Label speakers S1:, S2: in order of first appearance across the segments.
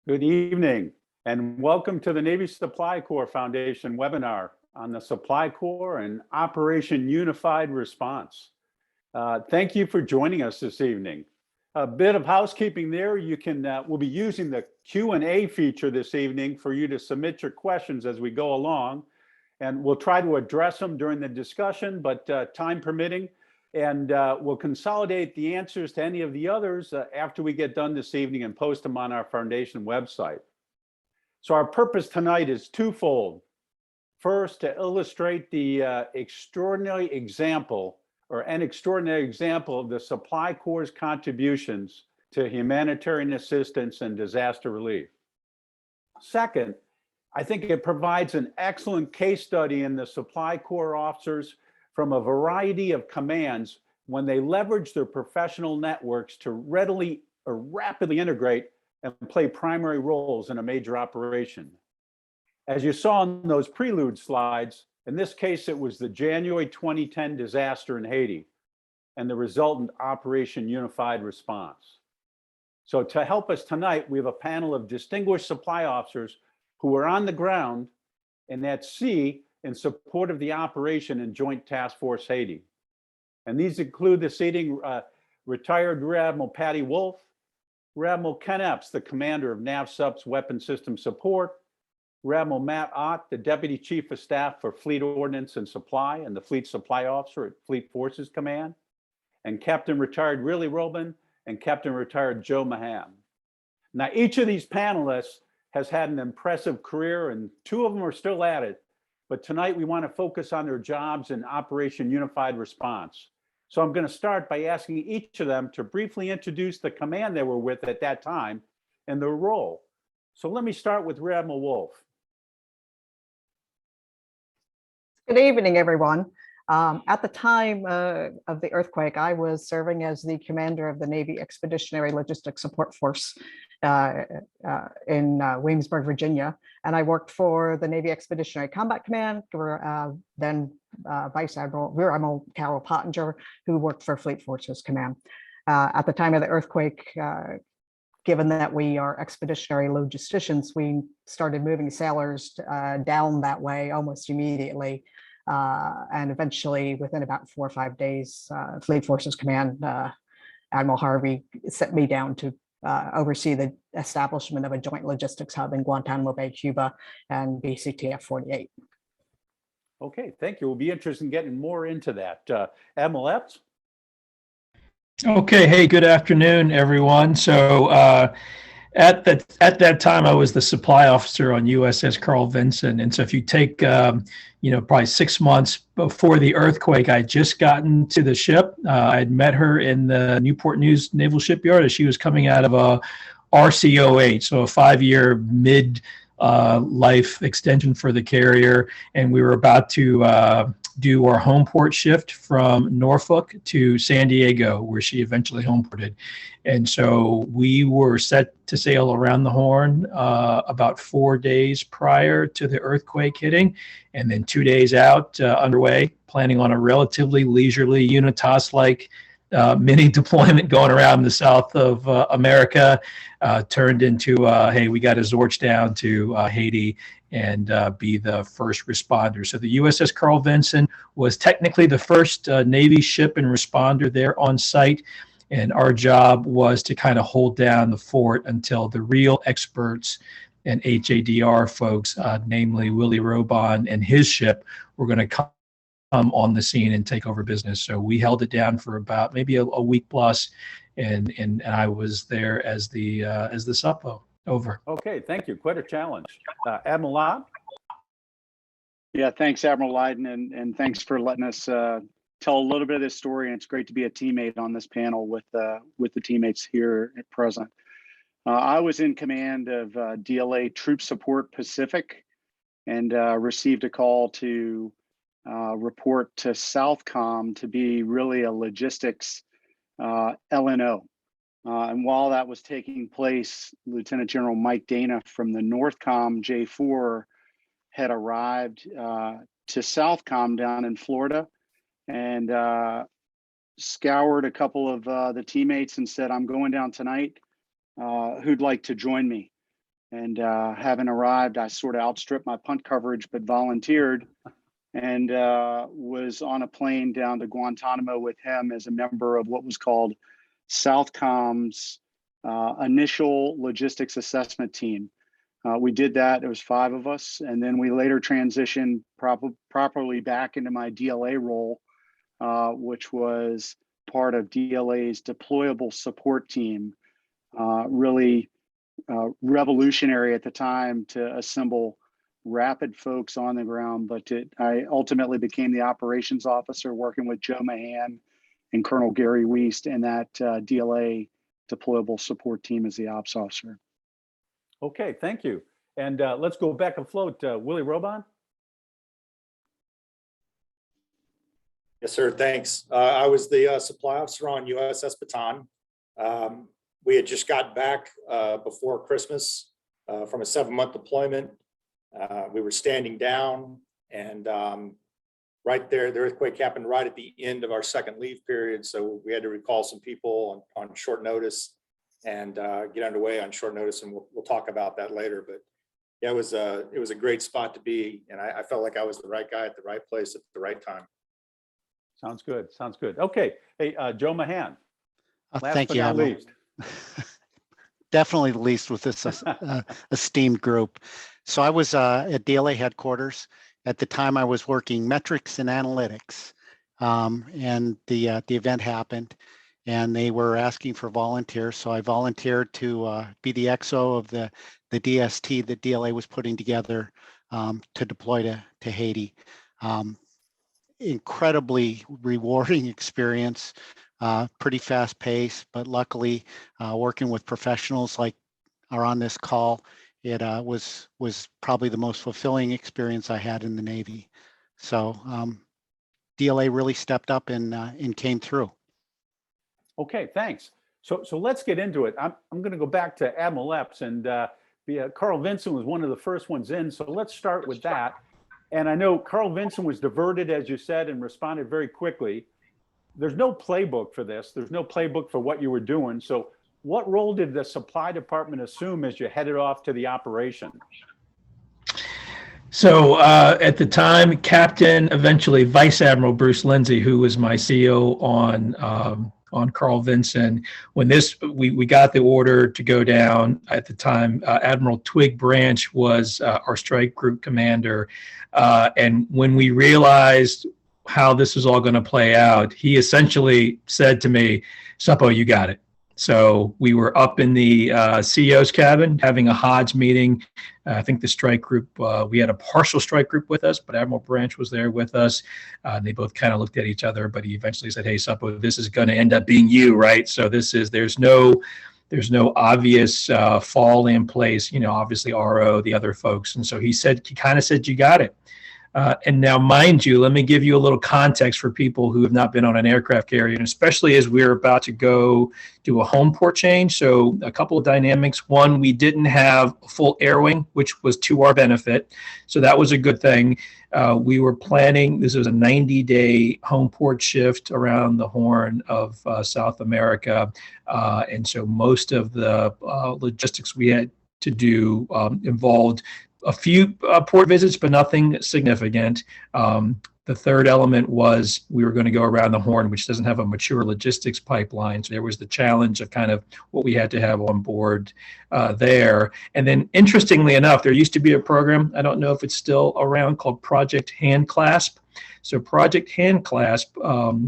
S1: Good evening, and welcome to the Navy Supply Corps Foundation webinar on the Supply Corps and Operation Unified Response. Thank you for joining us this evening. A bit of housekeeping there. We'll be using the Q&A feature this evening for you to submit your questions as we go along, and we'll try to address them during the discussion, but time permitting. And we'll consolidate the answers to any of the others after we get done this evening and post them on our foundation website. So our purpose tonight is twofold. First, to illustrate the extraordinary example of the Supply Corps' contributions to humanitarian assistance and disaster relief. Second, I think it provides an excellent case study in the Supply Corps officers from a variety of commands when they leverage their professional networks to readily or rapidly integrate and play primary roles in a major operation. As you saw in those prelude slides, in this case, it was the January 2010 disaster in Haiti and the resultant Operation Unified Response. So to help us tonight, we have a panel of distinguished supply officers who are on the ground and at sea in support of the operation in Joint Task Force Haiti. And these include the seating retired Rear Admiral Patty Wolf, Rear Admiral Ken Epps, the commander of NAVSUP's Weapon System Support, Rear Admiral Matt Ott, the Deputy Chief of Staff for Fleet Ordnance and Supply and the Fleet Supply Officer at Fleet Forces Command, and Captain Retired Riley Robin and Captain Retired Joe Maham. Now, each of these panelists has had an impressive career, and two of them are still at it. But tonight we want to focus on their jobs in Operation Unified Response. So I'm going to start by asking each of them to briefly introduce the command they were with at that time and their role. So let me start with Rear Admiral Wolf.
S2: Good evening, everyone. At the time of the earthquake, I was serving as the commander of the Navy Expeditionary Logistics Support Force in Williamsburg, Virginia. And I worked for the Navy Expeditionary Combat Command, then Rear Admiral Carol Pottinger, who worked for Fleet Forces Command. At the time of the earthquake, given that we are expeditionary logisticians, we started moving sailors down that way almost immediately. And eventually, within about 4 or 5 days, Fleet Forces Command, Admiral Harvey sent me down to oversee the establishment of a joint logistics hub in Guantanamo Bay, Cuba, and BCTF 48.
S1: Okay, thank you. We'll be interested in getting more into that. Admiral Epps?
S3: Okay, hey, good afternoon, everyone. So at that time, I was the supply officer on USS Carl Vinson. And so if you take, probably 6 months before the earthquake, I had just gotten to the ship. I'd met her in the Newport News Naval Shipyard as she was coming out of a RCOH, so a 5-year mid-life extension for the carrier. And we were about to do our home port shift from Norfolk to San Diego, where she eventually home ported. And so we were set to sail around the Horn about 4 days prior to the earthquake hitting, and then 2 days out underway, planning on a relatively leisurely Unitas-like mini deployment going around the south of America, turned into, hey, we got to Zorch down to Haiti and be the first responder. So the USS Carl Vinson was technically the first Navy ship and responder there on site. And our job was to kind of hold down the fort until the real experts and HADR folks, namely Willie Robon and his ship, were going to come on the scene and take over business. So we held it down for about maybe a week plus, and I was there as the suppo. Over.
S1: Okay, thank you. Quite a challenge. Admiral Lott?
S4: Yeah, thanks, Admiral Leiden, and thanks for letting us tell a little bit of this story. And it's great to be a teammate on this panel with the teammates here at present. I was in command of DLA Troop Support Pacific and received a call to report to Southcom to be really a logistics LNO. And while that was taking place, Lieutenant General Mike Dana from the Northcom J4 had arrived to Southcom down in Florida and scoured a couple of the teammates and said, I'm going down tonight. Who'd like to join me? And having arrived, I sort of outstripped my punt coverage, but volunteered and was on a plane down to Guantanamo with him as a member of what was called Southcom's initial logistics assessment team. We did that. There was 5 of us, and then we later transitioned properly back into my DLA role, which was part of DLA's deployable support team. Really revolutionary at the time to assemble rapid folks on the ground, but I ultimately became the operations officer working with Joe Mahan and Colonel Gary Wiest and that DLA deployable support team as the ops officer.
S1: Okay, thank you. And let's go back afloat. Willie Robon?
S5: Yes, sir. Thanks. I was the supply officer on USS Bataan. We had just got back before Christmas from a 7-month deployment. We were standing down, and right there, the earthquake happened right at the end of our second leave period. So we had to recall some people on short notice and get underway on short notice, and we'll talk about that later. But yeah, it was a great spot to be, and I felt like I was the right guy at the right place at the right time.
S1: Sounds good. Sounds good. Okay. Hey, Joe Mahan. Last
S6: Thank
S1: but
S6: you,
S1: not
S6: Admiral.
S1: least.
S6: Definitely the least with this esteemed group. So I was at DLA headquarters. At the time, I was working metrics and analytics, and the event happened, and they were asking for volunteers. So I volunteered to be the XO of the DST that DLA was putting together to deploy to Haiti. Incredibly rewarding experience. Pretty fast pace, but luckily working with professionals like are on this call, it was probably the most fulfilling experience I had in the Navy. So DLA really stepped up and came through.
S1: Okay, thanks. So let's get into it. I'm going to go back to Admiral Epps, and Carl Vinson was one of the first ones in. So let's start with that. And I know Carl Vinson was diverted, as you said, and responded very quickly. There's no playbook for this. There's no playbook for what you were doing. So what role did the supply department assume as you headed off to the operation?
S3: So at the time, Captain, eventually Vice Admiral Bruce Lindsay, who was my CO on Carl Vinson, when we got the order to go down at the time, Admiral Twig Branch was our strike group commander. And when we realized how this was all going to play out, he essentially said to me, "Suppo, you got it." So we were up in the CEO's cabin having a HODS meeting. I think the strike group, we had a partial strike group with us, but Admiral Branch was there with us. They both kind of looked at each other, but he eventually said, "Hey, Suppo, this is going to end up being you, right?" So there's no obvious fall in place, obviously RO, the other folks. And so he kind of said, "You got it." And now, mind you, let me give you a little context for people who have not been on an aircraft carrier, and especially as we're about to go do a home port change. So a couple of dynamics. One, we didn't have a full air wing, which was to our benefit. So that was a good thing. We were planning, this was a 90-day home port shift around the Horn of South America. And so most of the logistics we had to do involved a few port visits, but nothing significant. The third element was we were going to go around the Horn, which doesn't have a mature logistics pipeline. So there was the challenge of kind of what we had to have on board there. And then interestingly enough, there used to be a program, I don't know if it's still around, called Project Handclasp. So Project Handclasp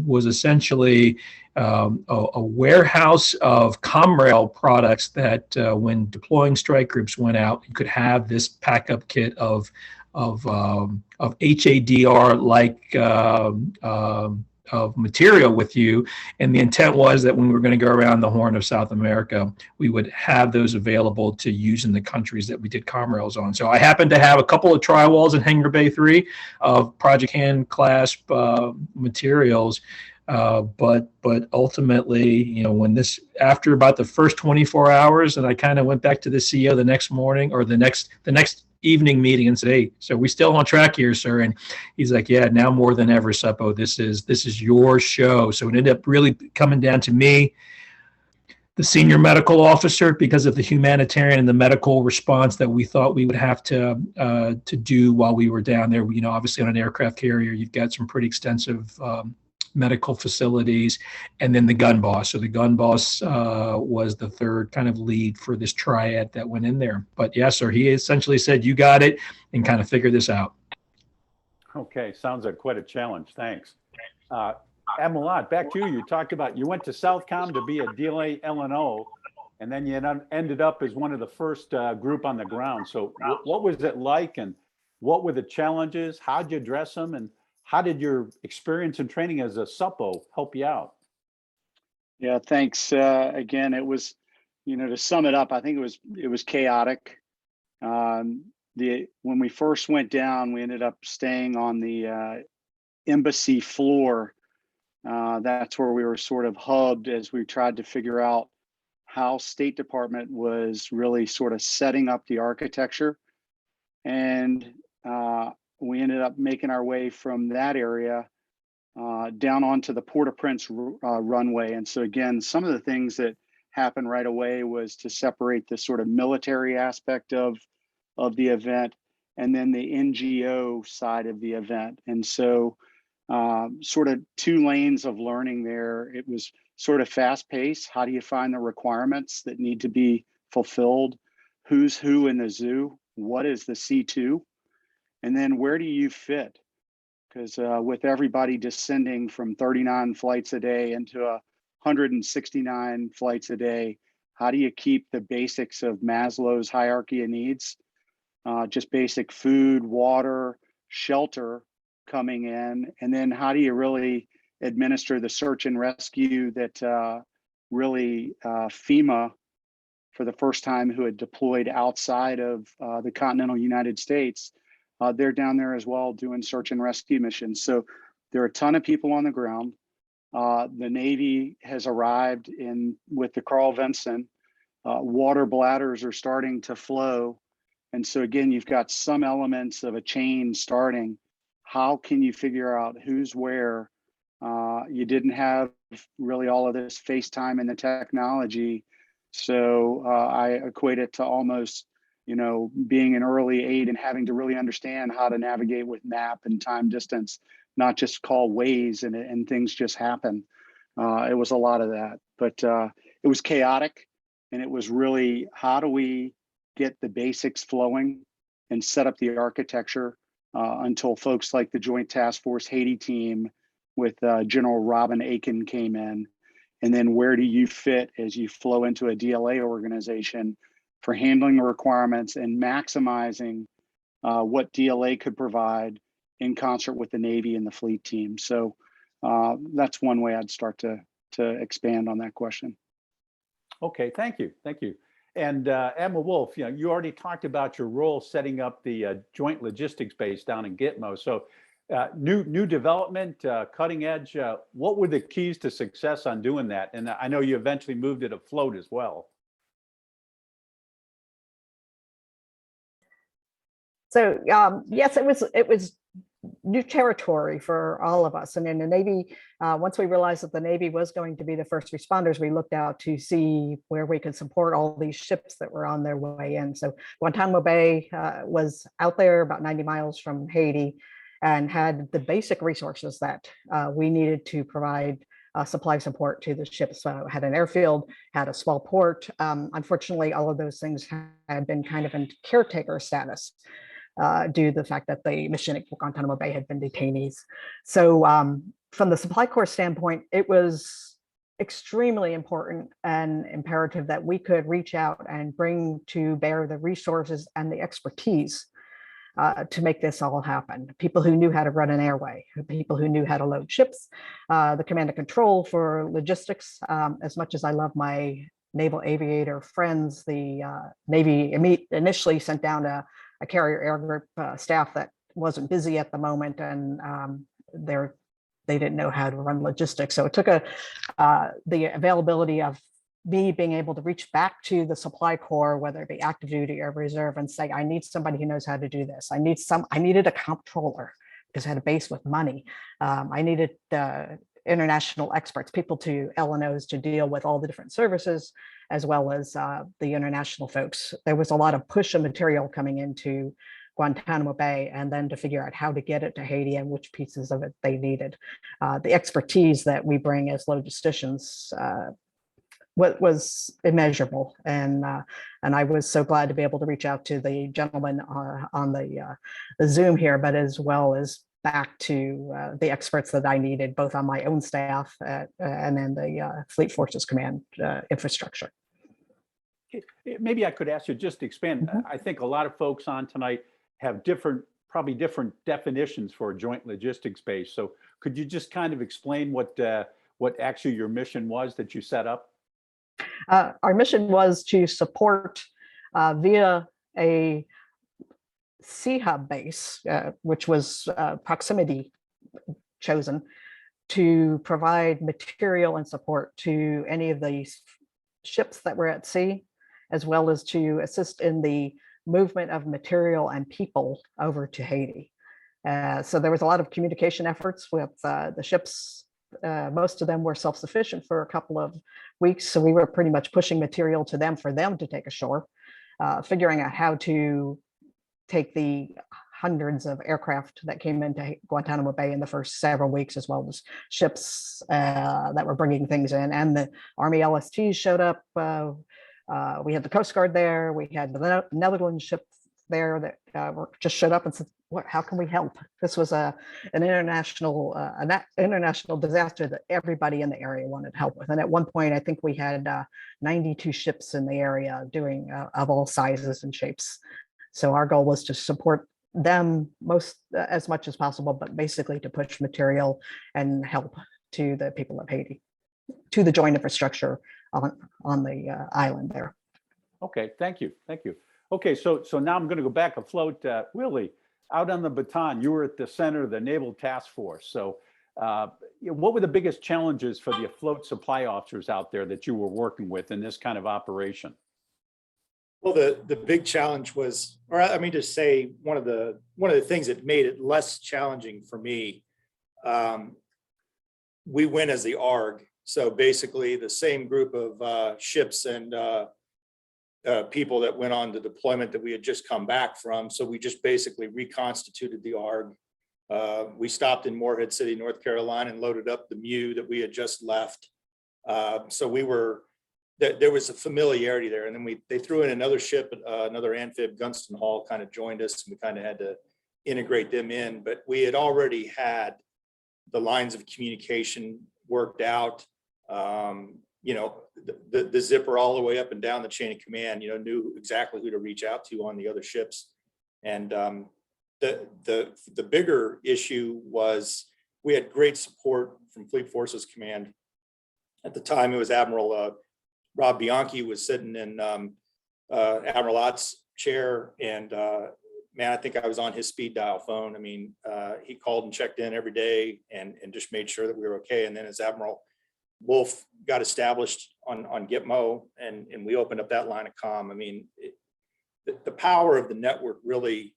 S3: was essentially a warehouse of ComRail products that when deploying strike groups went out, you could have this pack-up kit of HADR like of material with you. And the intent was that when we were going to go around the Horn of South America, we would have those available to use in the countries that we did ComRails on. So I happened to have a couple of tri-walls in Hangar Bay 3 of Project Handclasp materials. But ultimately, when after about the first 24 hours, and I kind of went back to the CEO the next morning or the next evening meeting and said, "Hey, so we still on track here, sir?" And he's like, "Yeah, now more than ever, Suppo, this is your show." So it ended up really coming down to me. the senior medical officer because of the humanitarian and the medical response that we thought we would have to do while we were down there. You know, obviously on an aircraft carrier, you've got some pretty extensive medical facilities, and then the gun boss. So the gun boss was the third kind of lead for this triad that went in there. But yes, sir, he essentially said, "You got it," and kind of figure this out.
S1: Okay, sounds like quite a challenge. Thanks. Admiral Lott, back to you. You talked about you went to Southcom to be a DLA LNO, and then you ended up as one of the first group on the ground. So what was it like, and what were the challenges? How'd you address them, and how did your experience and training as a SUPO help you out?
S4: Yeah, thanks. Again, it was, to sum it up, I think it was chaotic. When we first went down, we ended up staying on the embassy floor. That's where we were sort of hubbed as we tried to figure out how State Department was really sort of setting up the architecture. And we ended up making our way from that area down onto the Port-au-Prince runway. And so again, some of the things that happened right away was to separate the sort of military aspect of the event and then the NGO side of the event. And so sort of two lanes of learning there. It was sort of fast paced. How do you find the requirements that need to be fulfilled? Who's who in the zoo? What is the C2? And then where do you fit? Because with everybody descending from 39 flights a day into 169 flights a day, how do you keep the basics of Maslow's hierarchy of needs? Just basic food, water, shelter coming in. And then how do you really administer the search and rescue that really FEMA, for the first time, who had deployed outside of the continental United States, they're down there as well doing search and rescue missions. So there are a ton of people on the ground. The Navy has arrived with the Carl Vinson. Water bladders are starting to flow. And so again, you've got some elements of a chain starting. How can you figure out who's where? You didn't have really all of this FaceTime and the technology. So I equate it to almost, being an early aide and having to really understand how to navigate with map and time distance, not just call Waze and things just happen. It was a lot of that, but it was chaotic, and it was really, how do we get the basics flowing and set up the architecture until folks like the Joint Task Force Haiti team with General Robin Aiken came in. And then where do you fit as you flow into a DLA organization for handling the requirements and maximizing what DLA could provide in concert with the Navy and the fleet team? So that's one way I'd start to expand on that question.
S1: Okay, thank you. And Admiral Wolf, you already talked about your role setting up the Joint Logistics Base down in Gitmo. So new development, cutting edge. What were the keys to success on doing that? And I know you eventually moved it afloat as well.
S2: So yes, it was new territory for all of us. And in the Navy, once we realized that the Navy was going to be the first responders, we looked out to see where we could support all these ships that were on their way in. So Guantanamo Bay was out there about 90 miles from Haiti and had the basic resources that we needed to provide supply support to the ships. Had an airfield, had a small port. Unfortunately, all of those things had been kind of in caretaker status due to the fact that the mission at Guantanamo Bay had been detainees. So from the Supply Corps standpoint, it was extremely important and imperative that we could reach out and bring to bear the resources and the expertise to make this all happen. People who knew how to run an airway, people who knew how to load ships, the command and control for logistics. As much as I love my naval aviator friends, the Navy initially sent down a carrier air group staff that wasn't busy at the moment, and they didn't know how to run logistics. So it took the availability of me being able to reach back to the Supply Corps, whether it be active duty or reserve, and say, I need somebody who knows how to do this. I needed a comptroller because I had a base with money. I needed international experts, people to L&Os to deal with all the different services, as well as the international folks. There was a lot of push of material coming into Guantanamo Bay, and then to figure out how to get it to Haiti and which pieces of it they needed. The expertise that we bring as logisticians was immeasurable, and I was so glad to be able to reach out to the gentleman on the Zoom here, but as well as back to the experts that I needed, both on my own staff and then the Fleet Forces Command infrastructure.
S1: Maybe I could ask you just to expand.
S2: Mhm.
S1: I think a lot of folks on tonight have probably different definitions for a joint logistics base. So could you just kind of explain what actually your mission was that you set up?
S2: Our mission was to support via a C-Hub base, which was proximity chosen, to provide material and support to any of the ships that were at sea, as well as to assist in the movement of material and people over to Haiti. So there was a lot of communication efforts with the ships. Most of them were self-sufficient for a couple of weeks, so we were pretty much pushing material to them for them to take ashore, figuring out how to take the hundreds of aircraft that came into Guantanamo Bay in the first several weeks, as well as ships that were bringing things in. And the Army LSTs showed up. We had the Coast Guard there. We had the Netherlands ships there that just showed up and said, how can we help? This was an international disaster that everybody in the area wanted help with. And at one point, I think we had 92 ships in the area doing of all sizes and shapes. So our goal was to support them as much as possible, but basically to push material and help to the people of Haiti, to the joint infrastructure on the island there.
S1: Okay, thank you. Okay, so now I'm going to go back afloat. Willie, out on the Bataan, you were at the center of the Naval Task Force. So what were the biggest challenges for the afloat supply officers out there that you were working with in this kind of operation?
S5: Well, the big challenge was, or I mean to say, one of the things that made it less challenging for me, we went as the ARG. So basically the same group of ships and people that went on the deployment that we had just come back from. So we just basically reconstituted the ARG. We stopped in Morehead City, North Carolina, and loaded up the MEU that we had just left. So there was a familiarity there. And then they threw in another ship, another amphib, Gunston Hall, kind of joined us, and we kind of had to integrate them in. But we had already had the lines of communication worked out. The zipper all the way up and down the chain of command, knew exactly who to reach out to on the other ships. And the bigger issue was we had great support from Fleet Forces Command. At the time, it was Admiral Rob Bianchi was sitting in Admiral Ott's chair, and man, I think I was on his speed dial phone. I mean, he called and checked in every day and just made sure that we were okay. And then as Admiral Wolf got established on Gitmo, and we opened up that line of comm. I mean, the power of the network really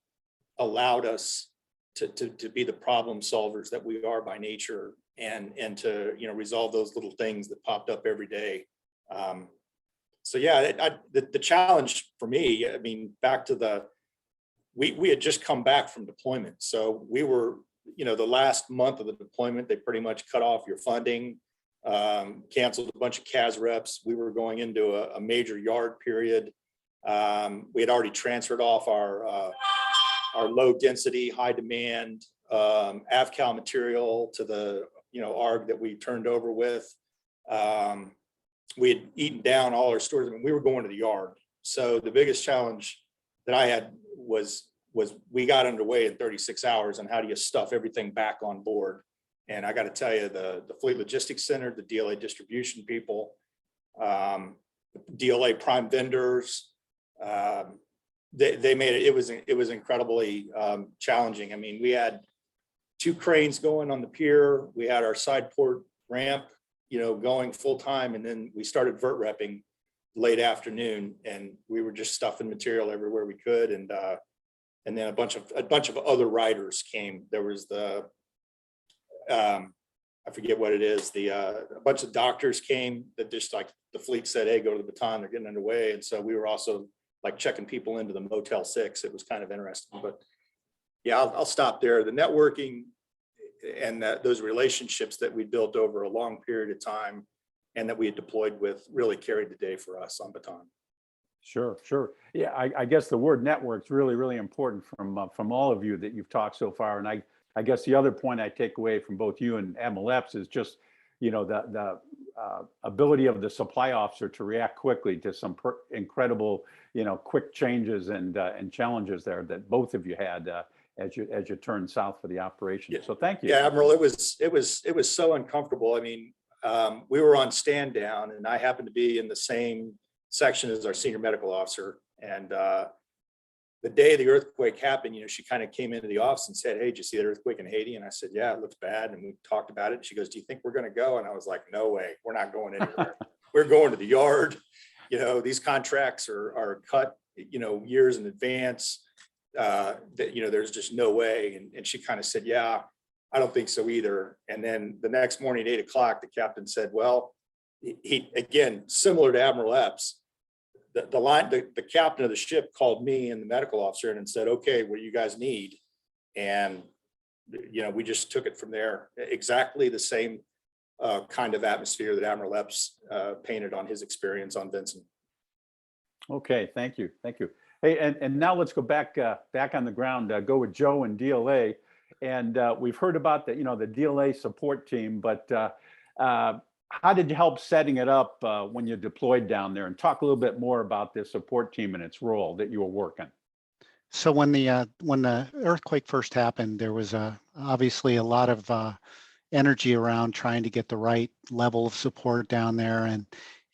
S5: allowed us to be the problem solvers that we are by nature, and to resolve those little things that popped up every day. So yeah, the challenge for me, I mean, back to we had just come back from deployment, so we were, the last month of the deployment, they pretty much cut off your funding. Canceled a bunch of CAS reps. We were going into a major yard period. We had already transferred off our low density, high demand AVCAL material to the ARG that we turned over with. We had eaten down all our stores. I mean, we were going to the yard. So the biggest challenge that I had was we got underway in 36 hours, and how do you stuff everything back on board? And I got to tell you, the Fleet Logistics Center, the DLA distribution people, DLA prime vendors, they made it. It was incredibly challenging. I mean, we had 2 cranes going on the pier. We had our side port ramp, going full time, and then we started vert repping late afternoon, and we were just stuffing material everywhere we could. And then a bunch of other riders came. There was the I forget what it is. A bunch of doctors came that just like the fleet said, hey, go to the Baton, they're getting underway. And so we were also like checking people into the Motel 6. It was kind of interesting, but yeah, I'll stop there. The networking and those relationships that we built over a long period of time and that we had deployed with really carried the day for us on Baton.
S1: Sure, sure. Yeah, I guess the word network's really, really important from all of you that you've talked so far. And I guess the other point I take away from both you and Admiral Epps is just, the ability of the supply officer to react quickly to some incredible, quick changes and challenges there that both of you had as you turned south for the operation. So thank you.
S5: Yeah, Admiral, it was so uncomfortable. I mean, we were on stand down and I happened to be in the same section as our senior medical officer. And the day the earthquake happened, she kind of came into the office and said, hey, did you see that earthquake in Haiti? And I said, yeah, it looks bad. And we talked about it. And she goes, do you think we're going to go? And I was like, no way, we're not going anywhere. We're going to the yard. These contracts are cut, years in advance. There's just no way. And she kind of said, yeah, I don't think so either. And then the next morning at 8 o'clock, the captain said, well, he again, similar to Admiral Epps, the captain of the ship called me and the medical officer and said, okay, what do you guys need? And, we just took it from there. Exactly the same kind of atmosphere that Admiral Epps painted on his experience on Vincent.
S1: Okay, thank you. Thank you. Hey, and now let's go back on the ground, go with Joe and DLA. And we've heard about the DLA support team, but how did you help setting it up when you deployed down there? And talk a little bit more about this support team and its role that you were working.
S6: So when the earthquake first happened, there was obviously a lot of energy around trying to get the right level of support down there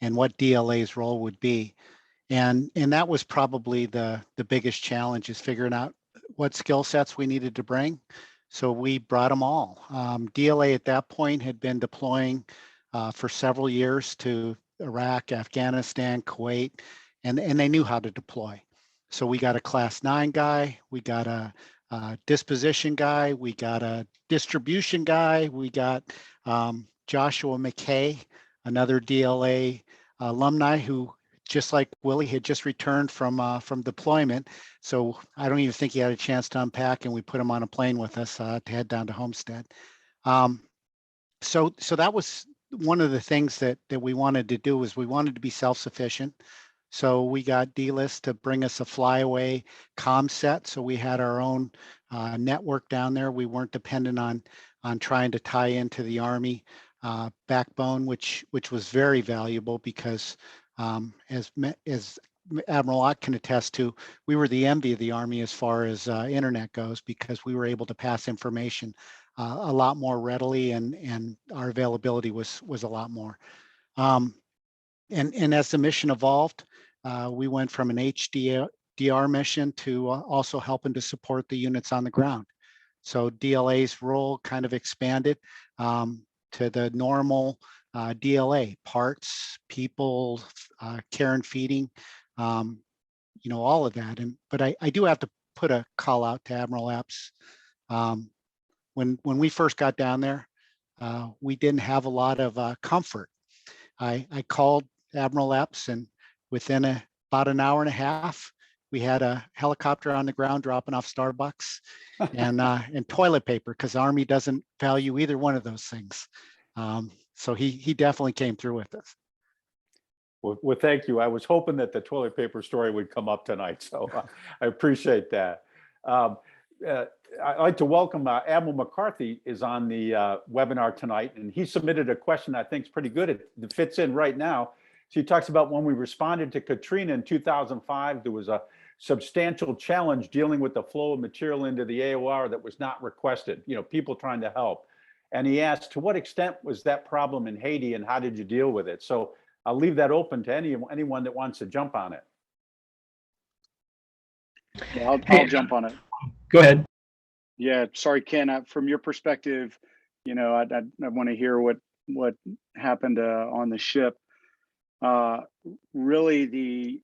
S6: and what DLA's role would be. And that was probably the biggest challenge, is figuring out what skill sets we needed to bring. So we brought them all. DLA at that point had been deploying for several years to Iraq, Afghanistan, Kuwait, and they knew how to deploy. So we got a Class 9 guy, we got a disposition guy, we got a distribution guy, we got Joshua McKay, another DLA alumni who, just like Willie, had just returned from deployment. So I don't even think he had a chance to unpack, and we put him on a plane with us to head down to Homestead. So that was one of the things that we wanted to do, was we wanted to be self-sufficient. So we got D-List to bring us a flyaway comm set. So we had our own network down there. We weren't dependent on trying to tie into the Army backbone, which was very valuable because as Admiral Ott can attest to, we were the envy of the Army as far as internet goes, because we were able to pass information a lot more readily, and our availability was a lot more. And as the mission evolved, we went from an HDR mission to also helping to support the units on the ground. So DLA's role kind of expanded to the normal DLA, parts, people, care and feeding, all of that. But I do have to put a call out to Admiral Epps. When we first got down there, we didn't have a lot of comfort. I called Admiral Epps, and within about an hour and a half, we had a helicopter on the ground dropping off Starbucks and toilet paper, because the Army doesn't value either one of those things. So he definitely came through with us.
S1: Well, thank you. I was hoping that the toilet paper story would come up tonight, so I appreciate that. I'd like to welcome Admiral McCarthy is on the webinar tonight, and he submitted a question I think is pretty good. It fits in right now. So he talks about when we responded to Katrina in 2005, there was a substantial challenge dealing with the flow of material into the AOR that was not requested, people trying to help. And he asked, to what extent was that problem in Haiti, and how did you deal with it? So I'll leave that open to anyone that wants to jump on it.
S4: Yeah, I'll jump on it.
S3: Go ahead.
S4: Yeah, sorry, Ken. From your perspective, I want to hear what happened on the ship. Really, the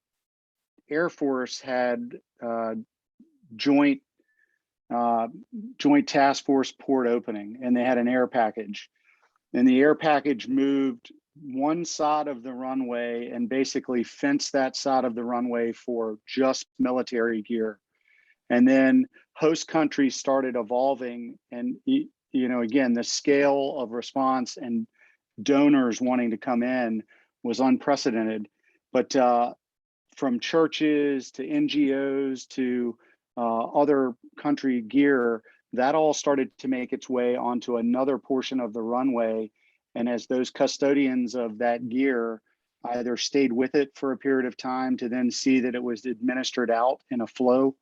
S4: Air Force had joint task force port opening, and they had an air package. And the air package moved one side of the runway and basically fenced that side of the runway for just military gear. And then host countries started evolving, and again, the scale of response and donors wanting to come in was unprecedented. But from churches to NGOs to other country gear, that all started to make its way onto another portion of the runway. And as those custodians of that gear either stayed with it for a period of time to then see that it was administered out in a flow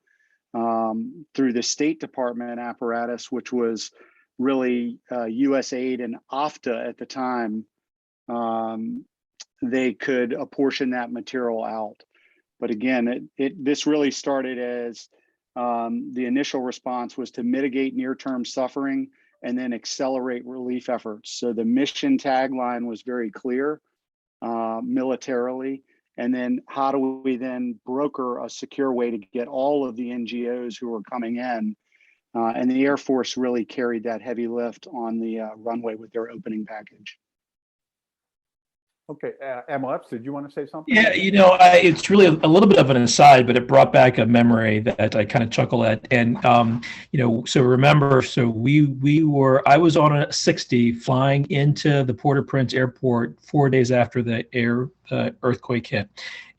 S4: through the State Department apparatus, which was really USAID and OFTA at the time, they could apportion that material out. But again, this really started as the initial response was to mitigate near-term suffering and then accelerate relief efforts. So the mission tagline was very clear militarily. And then how do we then broker a secure way to get all of the NGOs who are coming in? And the Air Force really carried that heavy lift on the runway with their opening package.
S1: Okay, Admiral Epps, did you want to say something?
S3: Yeah, it's really a little bit of an aside, but it brought back a memory that I kind of chuckle at. And so remember, I was on a 60 flying into the Port-au-Prince airport 4 days after the earthquake hit,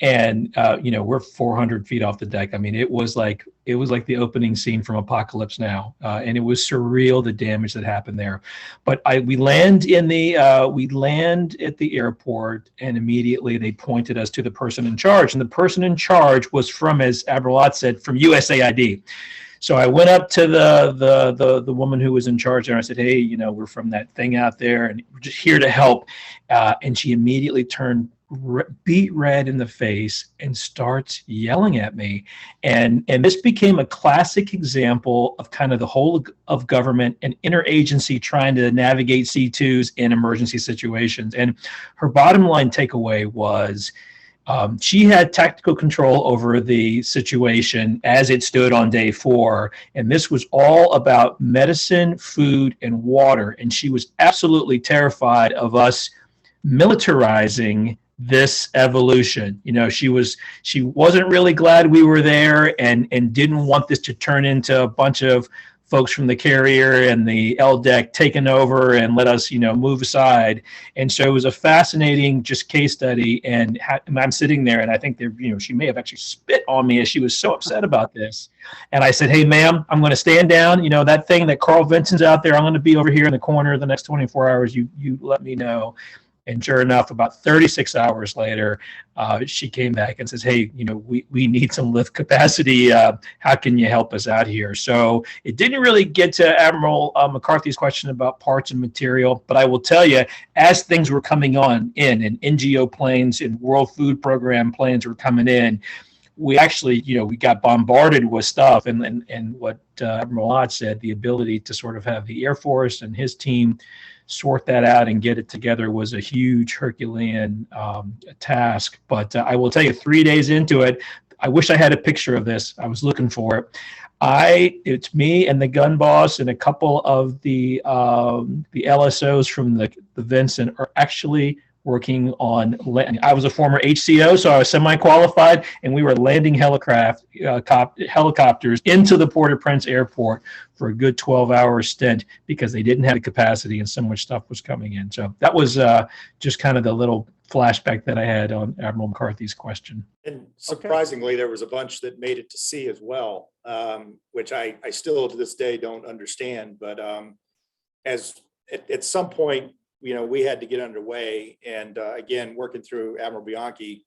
S3: and we're 400 feet off the deck. I mean, it was like the opening scene from Apocalypse Now, and it was surreal, the damage that happened there. But we land at the airport, and immediately they pointed us to the person in charge, and the person in charge was from, as Admiral Ott said, from USAID. So I went up to the woman who was in charge there, and I said, "Hey, we're from that thing out there, and we're just here to help." And she immediately turned beet red in the face and starts yelling at me. And this became a classic example of kind of the whole of government and interagency trying to navigate C2s in emergency situations. And her bottom line takeaway was, she had tactical control over the situation as it stood on day 4. And this was all about medicine, food, and water. And she was absolutely terrified of us militarizing this evolution. She wasn't really glad we were there, and didn't want this to turn into a bunch of folks from the carrier and the L deck taking over and let us, move aside. And so it was a fascinating just case study. And I'm sitting there, and I think she may have actually spit on me as she was so upset about this. And I said, "Hey, ma'am, I'm going to stand down. That thing that Carl Vinson's out there, I'm going to be over here in the corner the next 24 hours. You let me know." And sure enough, about 36 hours later, she came back and says, "Hey, we need some lift capacity. How can you help us out here?" So it didn't really get to Admiral McCarthy's question about parts and material, but I will tell you, as things were coming in, and NGO planes and World Food Program planes were coming in, we actually, we got bombarded with stuff. And what Admiral Ott said, the ability to sort of have the Air Force and his team sort that out and get it together was a huge Herculean task. But I will tell you, 3 days into it, I wish I had a picture of this. I was looking for it. It's me and the gun boss and a couple of the LSOs from the Vincent are actually working on. I was a former HCO, so I was semi-qualified, and we were landing helicopters into the Port-au-Prince airport for a good 12-hour stint because they didn't have the capacity and so much stuff was coming in. So that was just kind of the little flashback that I had on Admiral McCarthy's question.
S5: And surprisingly, there was a bunch that made it to sea as well, which I still to this day don't understand. But as at some point, we had to get underway. And again, working through Admiral Bianchi,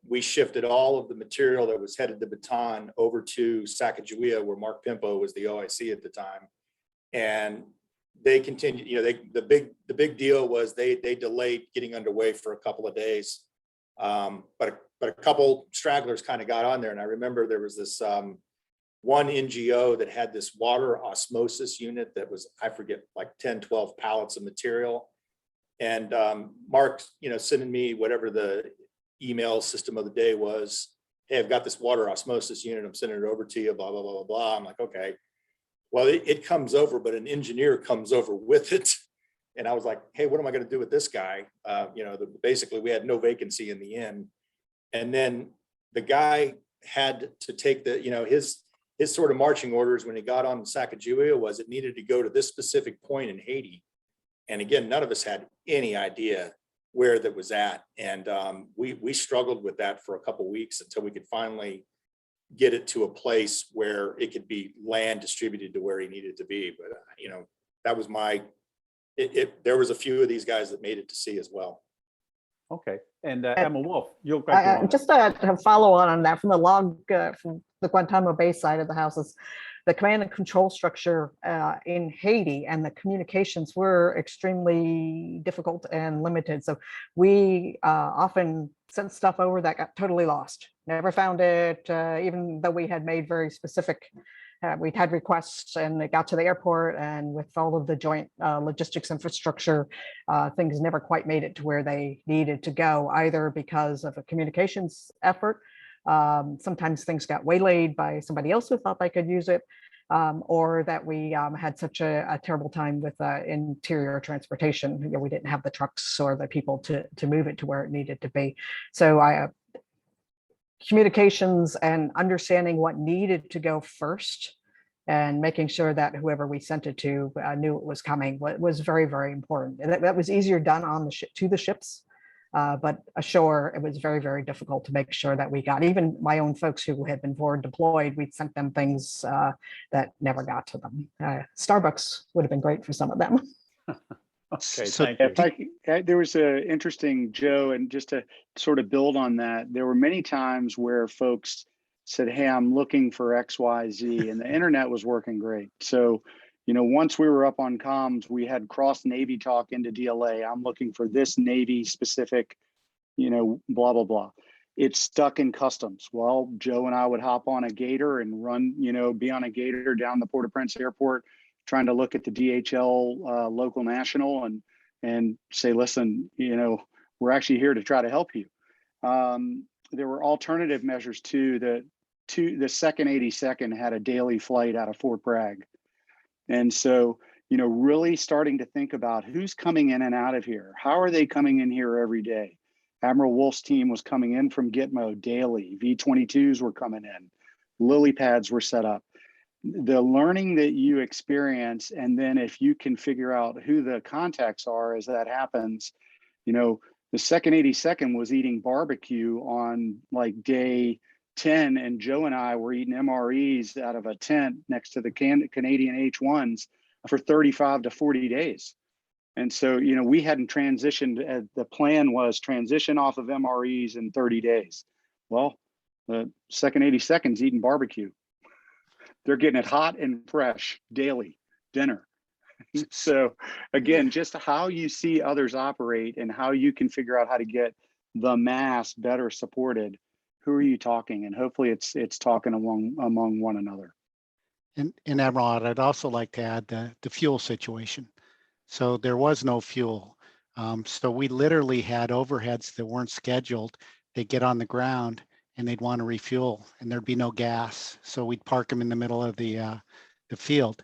S5: we shifted all of the material that was headed to Bataan over to Sacagawea, where Mark Pimpo was the OIC at the time. And they continued, the big deal was they delayed getting underway for a couple of days. But a couple stragglers kind of got on there. And I remember there was this one NGO that had this water osmosis unit that was, I forget, like 10, 12 pallets of material. And Mark, sending me whatever the email system of the day was, "Hey, I've got this water osmosis unit. I'm sending it over to you, blah, blah, blah, blah, blah." I'm like, okay. Well, it comes over, but an engineer comes over with it. And I was like, hey, what am I going to do with this guy? Basically we had no vacancy in the inn. And then the guy had to take his sort of marching orders when he got on Sacagawea was it needed to go to this specific point in Haiti. And again, none of us had any idea where that was at. And we struggled with that for a couple of weeks until we could finally get it to a place where it could be land distributed to where he needed to be. But, that was there was a few of these guys that made it to sea as well.
S1: Okay. And Emma Wolf, you'll go on.
S2: Just to follow on that from the log, from the Guantanamo Bay side of the houses, the command and control structure in Haiti and the communications were extremely difficult and limited. So we often sent stuff over that got totally lost. Never found it, even though we had made very specific, we'd had requests and it got to the airport, and with all of the joint logistics infrastructure, things never quite made it to where they needed to go, either because of a communications effort. Sometimes things got waylaid by somebody else who thought they could use it, or that we had such a terrible time with interior transportation. We didn't have the trucks or the people to move it to where it needed to be. So communications and understanding what needed to go first and making sure that whoever we sent it to knew it was coming was very, very important. And that was easier done on the ship to the ships. But ashore, it was very, very difficult to make sure that we got, even my own folks who had been forward deployed, we'd sent them things that never got to them. Starbucks would have been great for some of them.
S1: Okay,
S6: So-
S1: thank you.
S4: There was a interesting, Joe, and just to sort of build on that, there were many times where folks said, hey, I'm looking for XYZ, and the internet was working great. So, once we were up on comms, we had cross Navy talk into DLA. I'm looking for this Navy specific, blah, blah, blah. It's stuck in customs. Well, Joe and I would hop on a gator and run, be on a gator down the Port-au-Prince airport, trying to look at the DHL local national and say, listen, we're actually here to try to help you. There were alternative measures too. The second 82nd had a daily flight out of Fort Bragg. And so, really starting to think about who's coming in and out of here. How are they coming in here every day? Admiral Wolf's team was coming in from Gitmo daily. V-22s were coming in. Lily pads were set up. The learning that you experience, and then if you can figure out who the contacts are as that happens, the second 82nd was eating barbecue on like day 10, and Joe and I were eating MREs out of a tent next to the Canadian H-1s for 35 to 40 days. And so, we hadn't transitioned. The plan was transition off of MREs in 30 days. Well, the second 82nd's eating barbecue. They're getting it hot and fresh daily dinner. So again, just how you see others operate and how you can figure out how to get the mass better supported. Who are you talking? And hopefully it's talking among one another.
S6: And Admiral, I'd also like to add the fuel situation. So there was no fuel. So we literally had overheads that weren't scheduled. They get on the ground and they'd want to refuel, and there'd be no gas. So we'd park them in the middle of the field.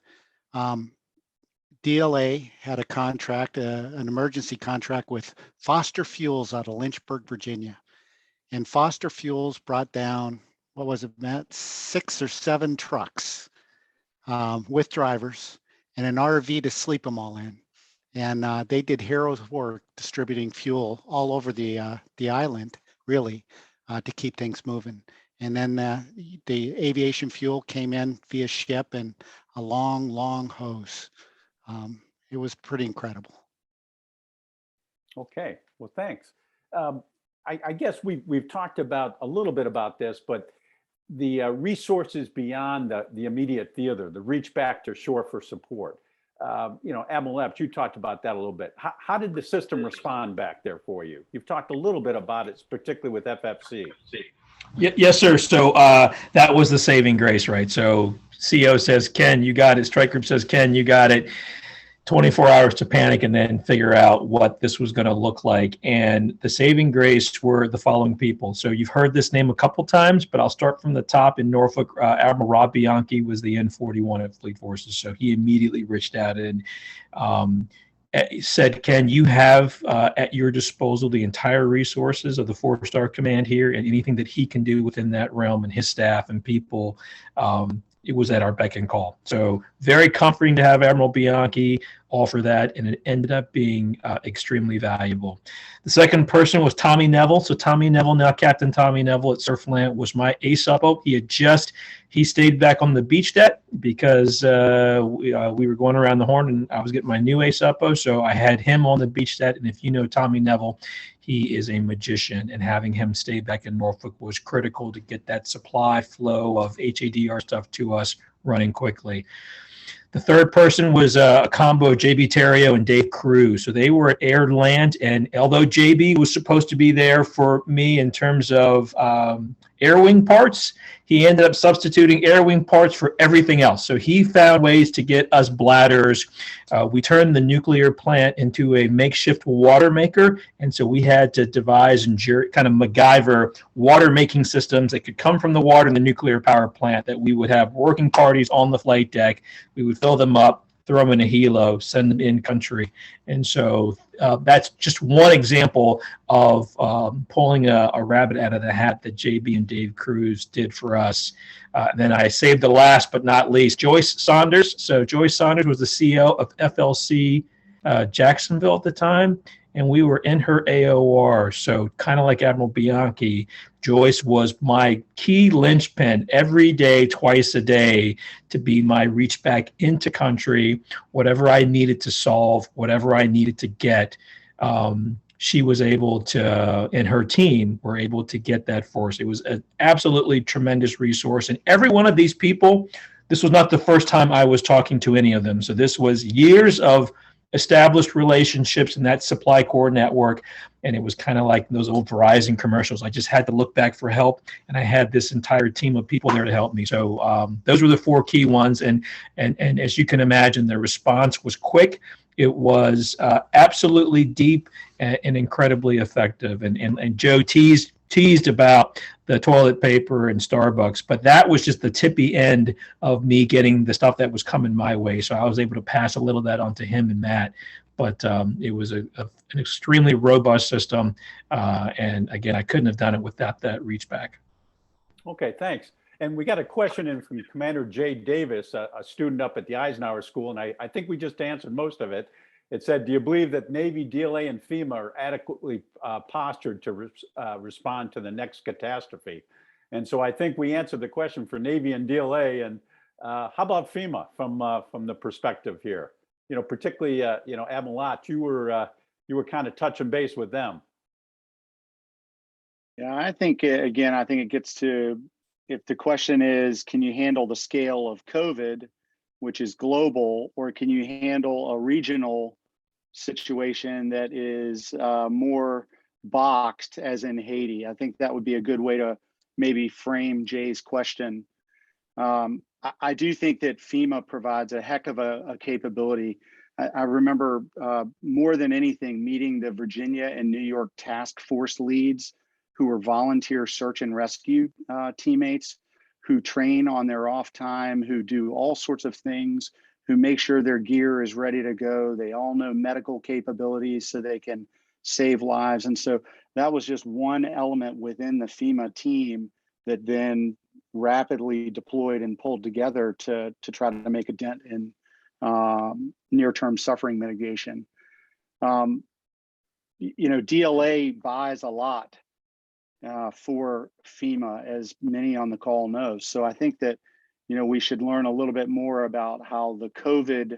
S6: DLA had a contract, an emergency contract with Foster Fuels out of Lynchburg, Virginia. And Foster Fuels brought down, what was it, Matt? 6 or 7 trucks with drivers and an RV to sleep them all in. And they did hero's work distributing fuel all over the island, really, to keep things moving. And then the aviation fuel came in via ship and a long, long hose. It was pretty incredible.
S1: Okay, well, thanks. I guess we've talked about a little bit about this, but the resources beyond the immediate theater, the reach back to shore for support. Admiral Epps, you talked about that a little bit. How did the system respond back there for you? You've talked a little bit about it, particularly with FFC.
S3: Yes, sir. So that was the saving grace, right? So CO says, Ken, you got it. Strike Group says, Ken, you got it. 24 hours to panic and then figure out what this was going to look like. And the saving grace were the following people. So you've heard this name a couple times, but I'll start from the top. In Norfolk, Admiral Rob Bianchi was the N41 at Fleet Forces. So he immediately reached out and said, Ken, you have at your disposal the entire resources of the 4-star command here, and anything that he can do within that realm and his staff and people, it was at our beck and call. So very comforting to have Admiral Bianchi offer that, and it ended up being extremely valuable. The second person was Tommy Neville. So Tommy Neville, now Captain Tommy Neville at Surfland, was my ace uppo. He stayed back on the beach deck because we were going around the horn and I was getting my new ace uppo. So I had him on the beach deck. And if you know Tommy Neville, he is a magician, and having him stay back in Norfolk was critical to get that supply flow of HADR stuff to us running quickly. The third person was a combo of JB Terrio and Dave Cruz. So they were at Air Land, and although JB was supposed to be there for me in terms of air wing parts, he ended up substituting air wing parts for everything else. So he found ways to get us bladders. We turned the nuclear plant into a makeshift water maker, and so we had to devise and kind of MacGyver water making systems that could come from the water in the nuclear power plant, that we would have working parties on the flight deck. We would fill them up, throw them in a helo, send them in country. And so that's just one example of pulling a rabbit out of the hat that JB and Dave Cruz did for us. Then I saved the last but not least, Joyce Saunders. So Joyce Saunders was the CEO of FLC Jacksonville at the time, and we were in her AOR. So kind of like Admiral Bianchi, Joyce was my key linchpin every day, twice a day, to be my reach back into country, whatever I needed to solve, whatever I needed to get. She was able to, and her team were able to get that for us. It was an absolutely tremendous resource. And every one of these people, this was not the first time I was talking to any of them. So this was years of established relationships in that supply core network. And it was kind of like those old Verizon commercials. I just had to look back for help, and I had this entire team of people there to help me. So those were the 4 key ones. And as you can imagine, the response was quick. It was absolutely deep and incredibly effective. And Joe teased about the toilet paper and Starbucks, but that was just the tippy end of me getting the stuff that was coming my way. So I was able to pass a little of that on to him and Matt. But it was an extremely robust system. And again, I couldn't have done it without that reach back.
S1: Okay, thanks. And we got a question in from Commander Jay Davis, a student up at the Eisenhower School, and I think we just answered most of it. It said, do you believe that Navy, DLA, and FEMA are adequately postured to respond to the next catastrophe? And so I think we answered the question for Navy and DLA. And how about FEMA from the perspective here? You know, particularly, Admiral Lott, you were kind of touching base with them.
S4: Yeah, I think it gets to, if the question is, can you handle the scale of COVID, which is global, or can you handle a regional situation that is more boxed, as in Haiti? I think that would be a good way to maybe frame Jay's question. I do think that FEMA provides a heck of a capability. I remember more than anything meeting the Virginia and New York task force leads, who are volunteer search and rescue teammates, who train on their off time, who do all sorts of things, who make sure their gear is ready to go. They all know medical capabilities so they can save lives. And so that was just one element within the FEMA team that then rapidly deployed and pulled together to try to make a dent in near-term suffering mitigation. DLA buys a lot for FEMA, as many on the call know. So I think that, we should learn a little bit more about how the COVID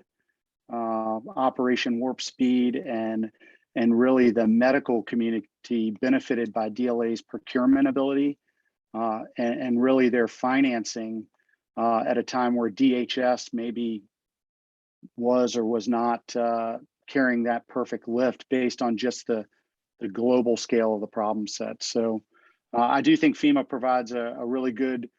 S4: Operation Warp Speed and really the medical community benefited by DLA's procurement ability and really their financing at a time where DHS maybe was or was not carrying that perfect lift based on just the global scale of the problem set. So I do think FEMA provides a really good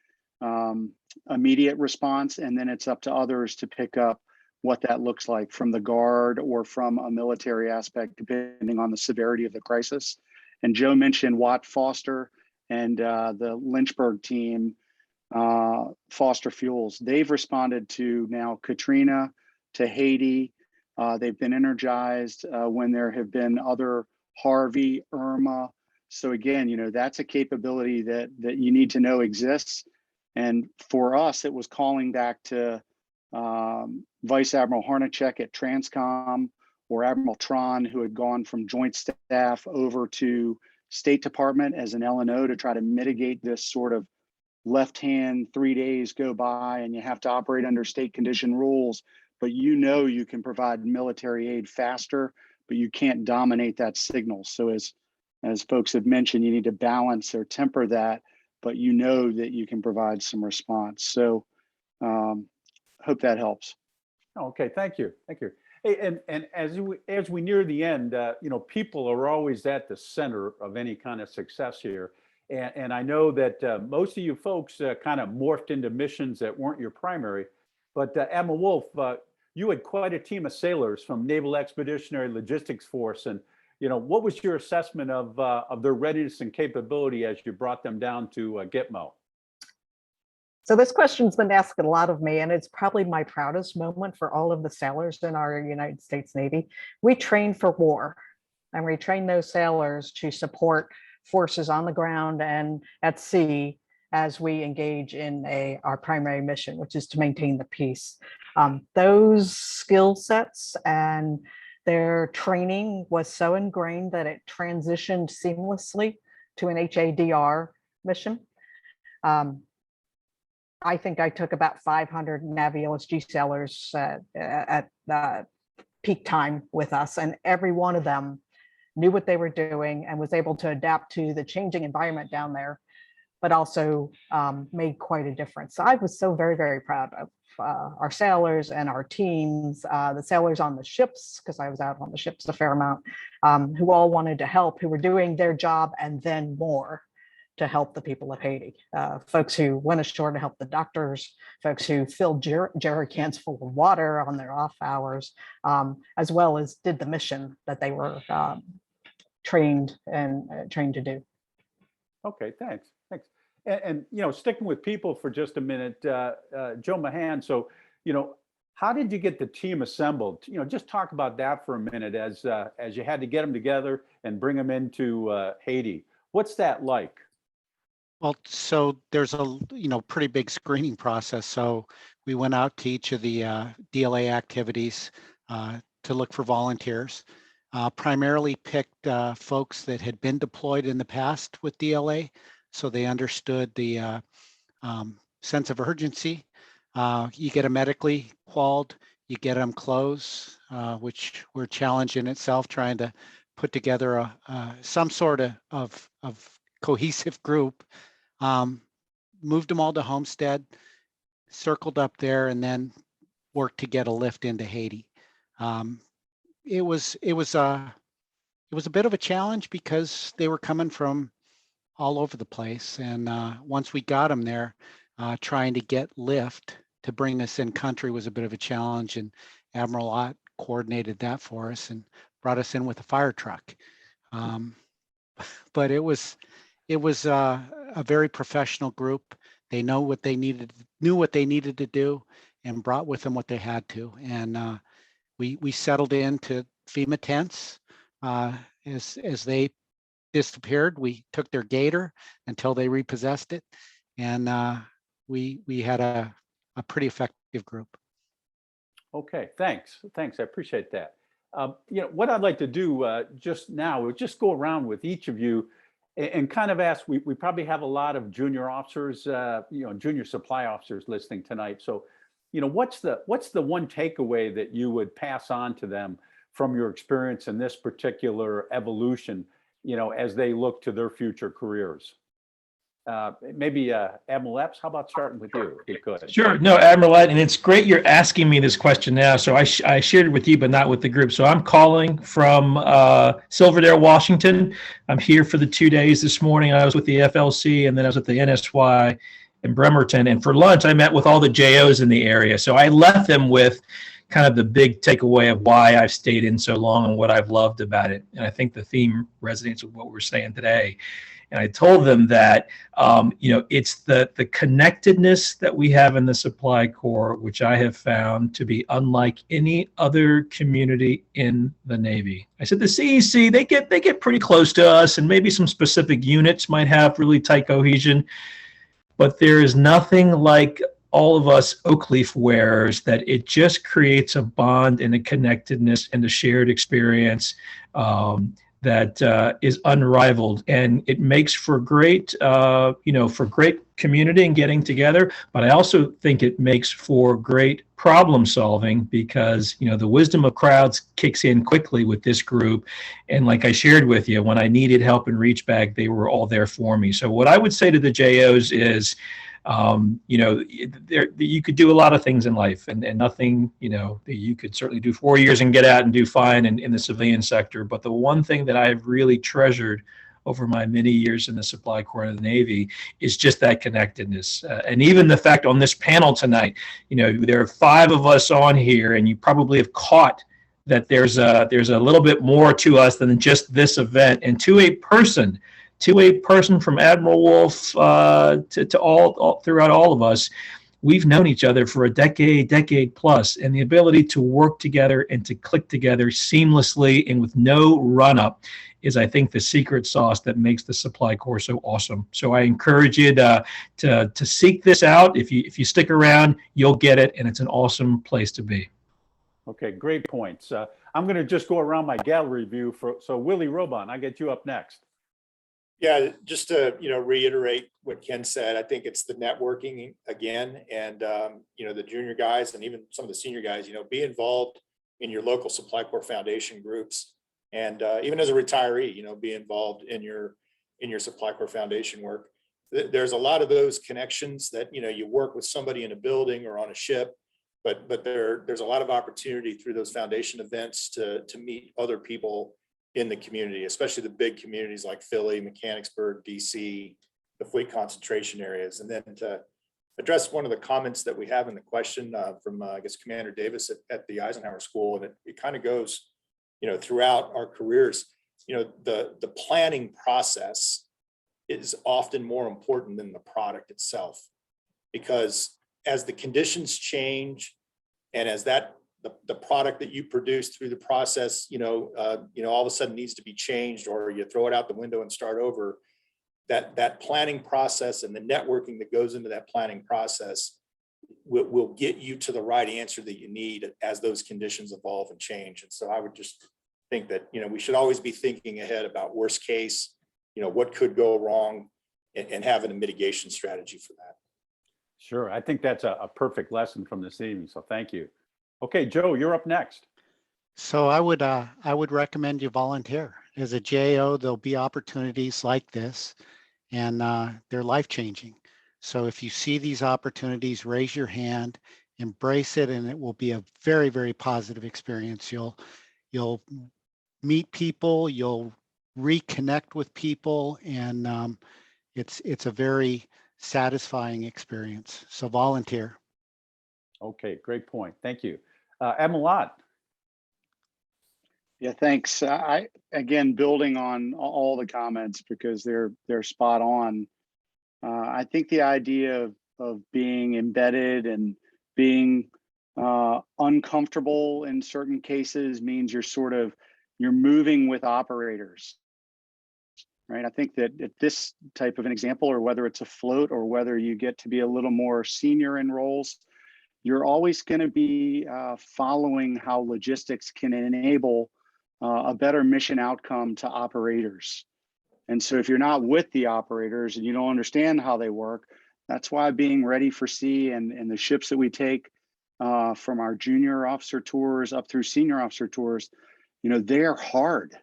S4: immediate response, and then it's up to others to pick up what that looks like from the Guard or from a military aspect, depending on the severity of the crisis. And Joe mentioned Watt Foster and the Lynchburg team, Foster Fuels. They've responded to now Katrina, to Haiti, They've been energized when there have been other Harvey, Irma. So again, that's a capability that you need to know exists. And for us, it was calling back to Vice Admiral Harnachek at Transcom, or Admiral Tron, who had gone from Joint Staff over to State Department as an LNO to try to mitigate this sort of left hand 3 days go by and you have to operate under state condition rules, but you can provide military aid faster, but you can't dominate that signal. So as folks have mentioned, you need to balance or temper that, but that you can provide some response. So hope that helps.
S1: Okay, thank you. Thank you. Hey, and as we near the end, people are always at the center of any kind of success here. And I know that most of you folks kind of morphed into missions that weren't your primary, but Admiral Wolf, you had quite a team of sailors from Naval Expeditionary Logistics Force. And, what was your assessment of their readiness and capability as you brought them down to Gitmo?
S2: So this question's been asked a lot of me, and it's probably my proudest moment for all of the sailors in our United States Navy. We train for war, and we train those sailors to support forces on the ground and at sea as we engage in our primary mission, which is to maintain the peace. Those skill sets and their training was so ingrained that it transitioned seamlessly to an HADR mission. I think I took about 500 NAVI-LSG sailors at peak time with us, and every one of them knew what they were doing and was able to adapt to the changing environment down there, but also made quite a difference. So I was so very, very proud of our sailors and our teams, the sailors on the ships, because I was out on the ships a fair amount, who all wanted to help, who were doing their job and then more to help the people of Haiti. Folks who went ashore to help the doctors, folks who filled jerry cans full of water on their off hours, as well as did the mission that they were trained to do.
S1: Okay, thanks. And sticking with people for just a minute, Joe Mahan. So, how did you get the team assembled? Just talk about that for a minute as you had to get them together and bring them into Haiti. What's that like?
S6: Well, so there's a pretty big screening process. So we went out to each of the DLA activities to look for volunteers. Primarily picked folks that had been deployed in the past with DLA, so they understood the sense of urgency. You get them medically qualified, you get them clothes, which were a challenge in itself, trying to put together some sort of cohesive group. Moved them all to Homestead, circled up there, and then worked to get a lift into Haiti. It was a bit of a challenge because they were coming from all over the place, and once we got them there, trying to get lift to bring us in country was a bit of a challenge, and Admiral Ott coordinated that for us and brought us in with a fire truck. But it was a very professional group. They knew what they needed to do, and brought with them what they had to. And we settled into FEMA tents as they disappeared. We took their gator until they repossessed it, and we had a pretty effective group.
S1: Okay, thanks. I appreciate that. What I'd like to do just now is just go around with each of you and kind of ask. We probably have a lot of junior officers, junior supply officers listening tonight. So, what's the one takeaway that you would pass on to them from your experience in this particular evolution, as they look to their future careers? Maybe Admiral Epps, how about starting with you, if you could?
S3: Sure. No, Admiral Ed, and it's great you're asking me this question now. So I shared it with you, but not with the group. So I'm calling from Silverdale, Washington. I'm here for the 2 days this morning. I was with the FLC, and then I was at the NSY in Bremerton. And for lunch, I met with all the JOs in the area. So I left them with kind of the big takeaway of why I've stayed in so long and what I've loved about it. And I think the theme resonates with what we're saying today. And I told them that, it's the connectedness that we have in the Supply Corps, which I have found to be unlike any other community in the Navy. I said the CEC, they get pretty close to us, and maybe some specific units might have really tight cohesion, but there is nothing like all of us oak leaf wearers that it just creates a bond and a connectedness and a shared experience that is unrivaled, and it makes for great, for great community and getting together. But I also think it makes for great problem solving because the wisdom of crowds kicks in quickly with this group. And like I shared with you, when I needed help in reach bag, they were all there for me. So what I would say to the JOs is, you could do a lot of things in life, and nothing, you could certainly do 4 years and get out and do fine in the civilian sector. But the one thing that I've really treasured over my many years in the Supply Corps and the Navy is just that connectedness. And even the fact on this panel tonight, there are 5 of us on here, and you probably have caught that there's a little bit more to us than just this event. And to a person from Admiral Wolf to all throughout all of us, we've known each other for a decade plus, and the ability to work together and to click together seamlessly and with no run-up is, I think, the secret sauce that makes the Supply Corps so awesome. So I encourage you to seek this out. If you stick around, you'll get it, and it's an awesome place to be.
S1: Okay, great points. I'm going to just go around my gallery view so Willie Robon, I get you up next.
S5: Yeah, just to reiterate what Ken said, I think it's the networking again, and the junior guys and even some of the senior guys, be involved in your local Supply Corps Foundation groups, and even as a retiree, be involved in your Supply Corps Foundation work. There's a lot of those connections that you work with somebody in a building or on a ship, but there's a lot of opportunity through those foundation events to meet other people in the community, especially the big communities like Philly, Mechanicsburg, DC, the fleet concentration areas. And then to address one of the comments that we have in the question from, I guess, Commander Davis at the Eisenhower School, and it kind of goes, throughout our careers, the planning process is often more important than the product itself, because as the conditions change and as the product that you produce through the process, all of a sudden needs to be changed, or you throw it out the window and start over, that planning process and the networking that goes into that planning process will get you to the right answer that you need as those conditions evolve and change. And so I would just think that, we should always be thinking ahead about worst case, what could go wrong, and having a mitigation strategy for that.
S1: Sure, I think that's a perfect lesson from this evening, so thank you. Okay, Joe, you're up next.
S6: So I would recommend you volunteer. As a JO, there'll be opportunities like this, and they're life-changing. So if you see these opportunities, raise your hand, embrace it, and it will be a very, very positive experience. You'll meet people, you'll reconnect with people, and it's a very satisfying experience. So volunteer.
S1: Okay, great point. Thank you. Admiral Lott.
S4: Yeah, thanks. I again, building on all the comments because they're spot on. I think the idea of being embedded and being uncomfortable in certain cases means you're moving with operators, right? I think that at this type of an example, or whether it's a float or whether you get to be a little more senior in roles, you're always going to be following how logistics can enable a better mission outcome to operators. And so if you're not with the operators and you don't understand how they work, that's why being ready for sea and the ships that we take from our junior officer tours up through senior officer tours, they're hard.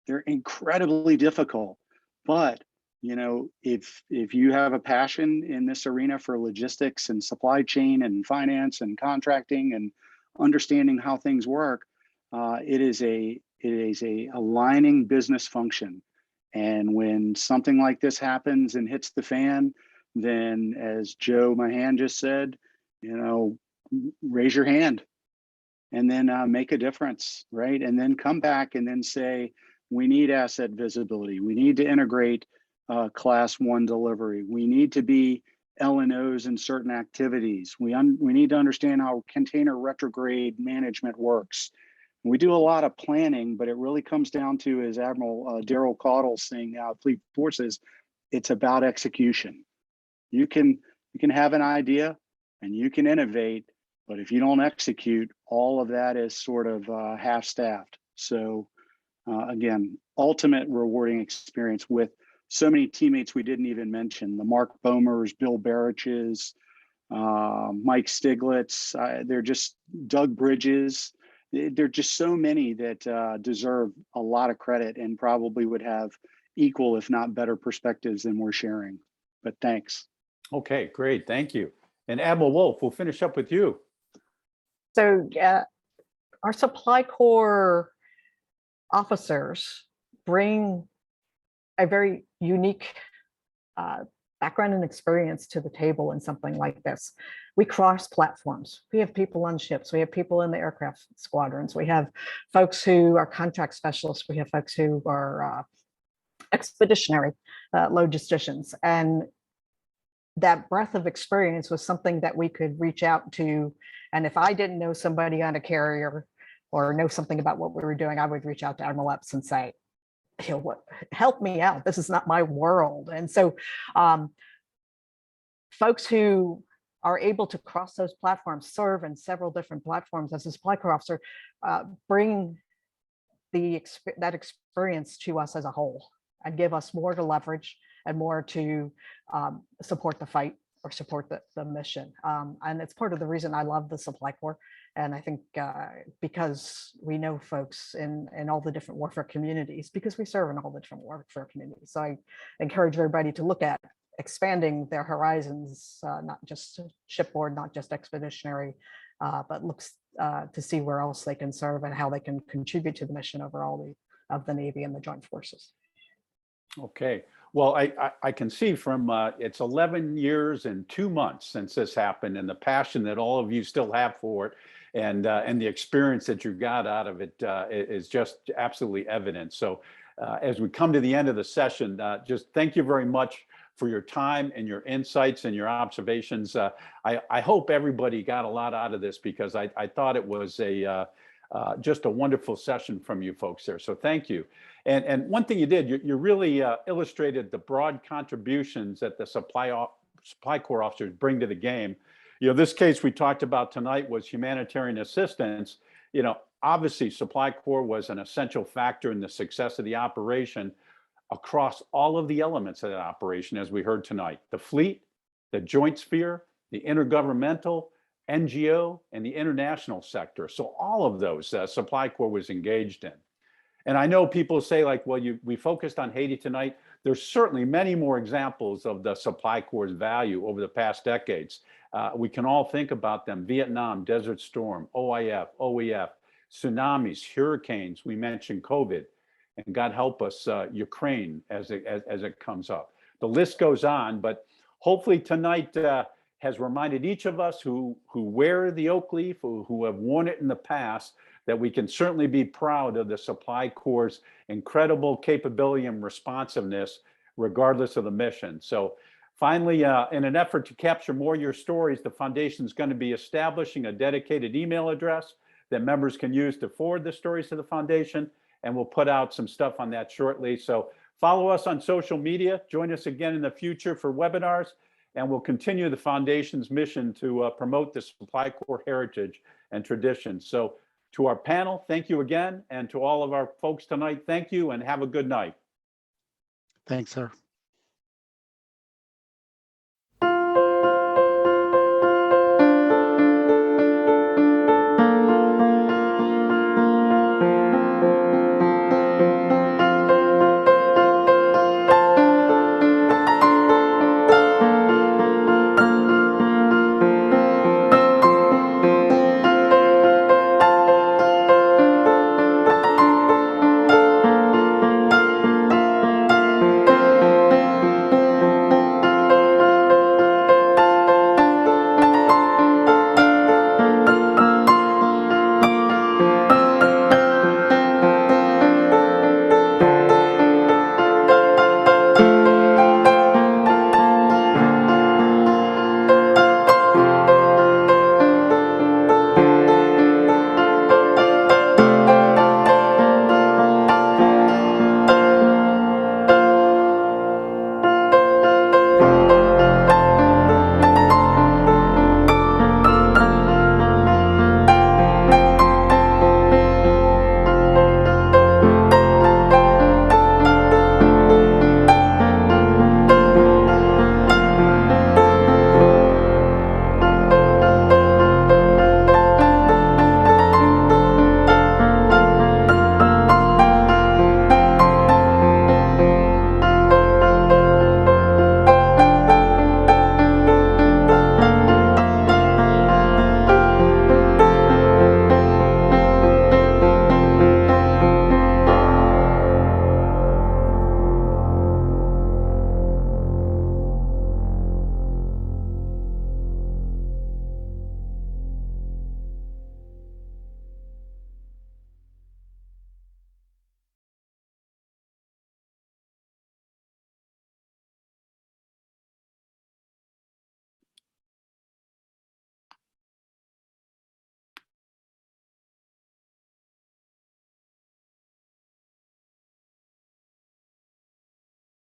S4: They're incredibly difficult. But if you have a passion in this arena for logistics and supply chain and finance and contracting and understanding how things work, it is a aligning business function. And when something like this happens and hits the fan, then as Joe Mahan just said, raise your hand and then make a difference, right? And then come back and then say, we need asset visibility. We need to integrate class 1 delivery. We need to be L&Os in certain activities. We need to understand how container retrograde management works. We do a lot of planning, but it really comes down to, as Admiral Daryl Caudle saying now at Fleet Forces, it's about execution. You can have an idea and you can innovate, but if you don't execute, all of that is sort of half-staffed. So again, ultimate rewarding experience with so many teammates we didn't even mention, the Mark Bomers, Bill Bariches, Mike Stiglitz, they're just Doug Bridges. There are just so many that deserve a lot of credit and probably would have equal, if not better, perspectives than we're sharing. But thanks.
S1: Okay, great. Thank you. And Admiral Wolf, we'll finish up with you.
S2: So our Supply Corps officers bring a very unique background and experience to the table in something like this. We cross platforms. We have people on ships. We have people in the aircraft squadrons. We have folks who are contract specialists. We have folks who are expeditionary logisticians. And that breadth of experience was something that we could reach out to. And if I didn't know somebody on a carrier or know something about what we were doing, I would reach out to Admiral Epps and say, help me out. This is not my world. And so folks who are able to cross those platforms, serve in several different platforms as a Supply Corps officer, bring that experience to us as a whole and give us more to leverage and more to support the fight or support the mission. And it's part of the reason I love the Supply Corps. And I think because we know folks in all the different warfare communities, because we serve in all the different warfare communities. So I encourage everybody to look at expanding their horizons, not just shipboard, not just expeditionary, but looks to see where else they can serve and how they can contribute to the mission overall of the Navy and the Joint Forces.
S1: Okay. Well, I can see from it's 11 years and 2 months since this happened, and the passion that all of you still have for it, and the experience that you got out of it is just absolutely evident. So as we come to the end of the session, just thank you very much for your time and your insights and your observations. I hope everybody got a lot out of this, because I thought it was just a wonderful session from you folks there. So thank you. And one thing you did, you really illustrated the broad contributions that the Supply Corps officers bring to the game. You know, this case we talked about tonight was humanitarian assistance. You know, obviously Supply Corps was an essential factor in the success of the operation across all of the elements of that operation, as we heard tonight: the fleet, the joint sphere, the intergovernmental, NGO, and the international sector. So all of those Supply Corps was engaged in. And I know people say, like, well, we focused on Haiti tonight. There's certainly many more examples of the Supply Corps' value over the past decades. We can all think about them: Vietnam, Desert Storm, OIF, OEF, tsunamis, hurricanes. We mentioned COVID, and God help us, Ukraine as it comes up. The list goes on, but hopefully tonight has reminded each of us who wear the oak leaf, who have worn it in the past, that we can certainly be proud of the Supply Corps' incredible capability and responsiveness, regardless of the mission. So finally, in an effort to capture more of your stories, the Foundation is going to be establishing a dedicated email address that members can use to forward the stories to the Foundation, and we'll put out some stuff on that shortly. So follow us on social media. Join us again in the future for webinars, and we'll continue the Foundation's mission to promote the Supply Corps heritage and traditions. So to our panel, thank you again. And to all of our folks tonight, thank you and have a good night.
S6: Thanks, sir.